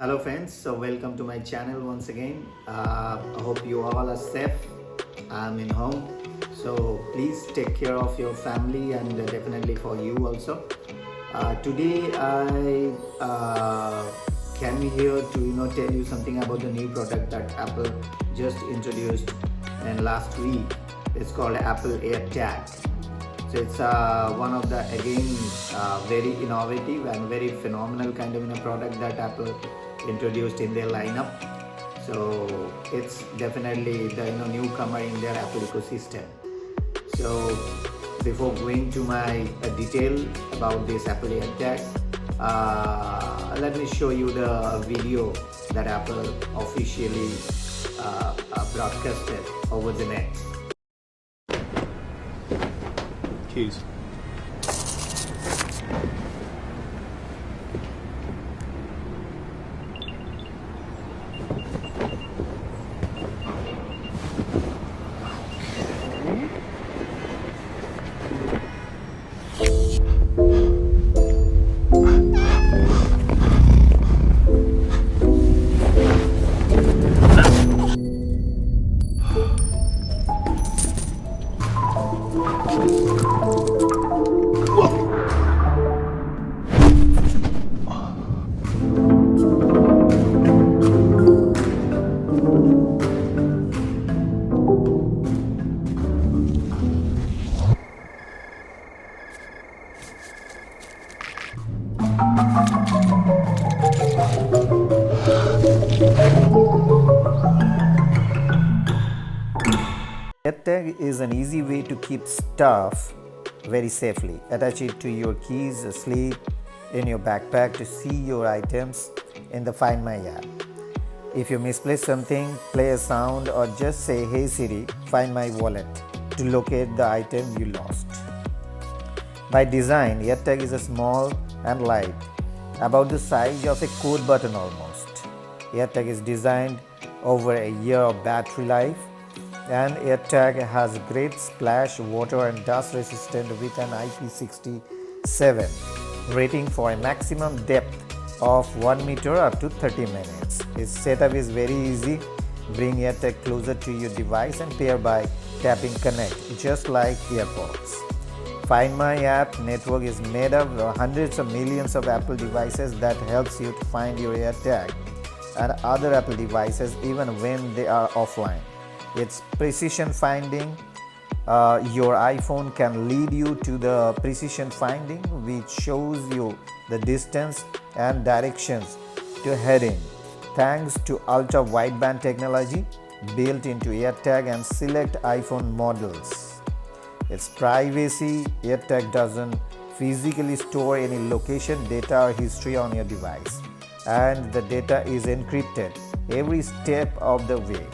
Hello friends, so welcome to my channel once again. I hope you all are safe. I'm in home, so please take care of your family and definitely for you also. Today I came here to tell you something about the new product that Apple just introduced and last week. It's called Apple AirTag. So it's one of the very innovative and very phenomenal kind of product that Apple introduced in their lineup. So it's definitely the newcomer in their Apple ecosystem. So before going to my detail about this Apple AirTag, let me show you the video that Apple officially broadcasted over the net. Keys. AirTag is an easy way to keep stuff very safely. Attach it to your keys, slip in your backpack to see your items in the Findmy app. If you misplace something, play a sound or just say, "Hey Siri, find my wallet" to locate the item you lost. By design, AirTag is a small and light, about the size of a code button almost. AirTag is designed over a year of battery life, and AirTag has great splash, water and dust resistant with an IP67 rating for a maximum depth of 1 meter up to 30 minutes. Its setup is very easy. Bring AirTag closer to your device and pair by tapping connect, just like AirPods. Find My app network is made up of hundreds of millions of Apple devices that helps you to find your AirTag and other Apple devices even when they are offline. It's precision finding. Your iPhone can lead you to the precision finding, which shows you the distance and directions to head in, thanks to Ultra Wideband technology built into AirTag and select iPhone models. Its privacy. AirTag doesn't physically store any location data or history on your device, and the data is encrypted every step of the way.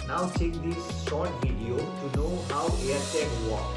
Now check this short video to know how AirTag works.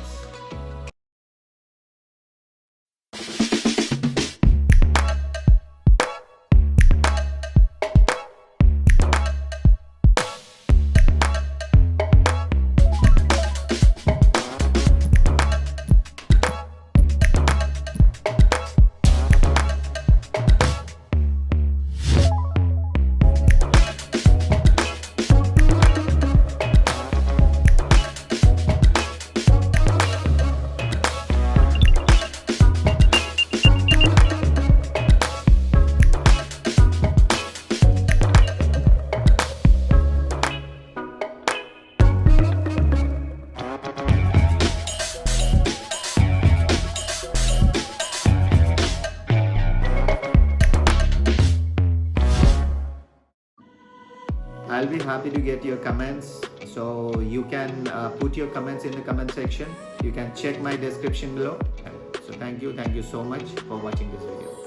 I'll be happy to get your comments, so you can put your comments in the comment section. You can check my description below. So thank you so much for watching this video.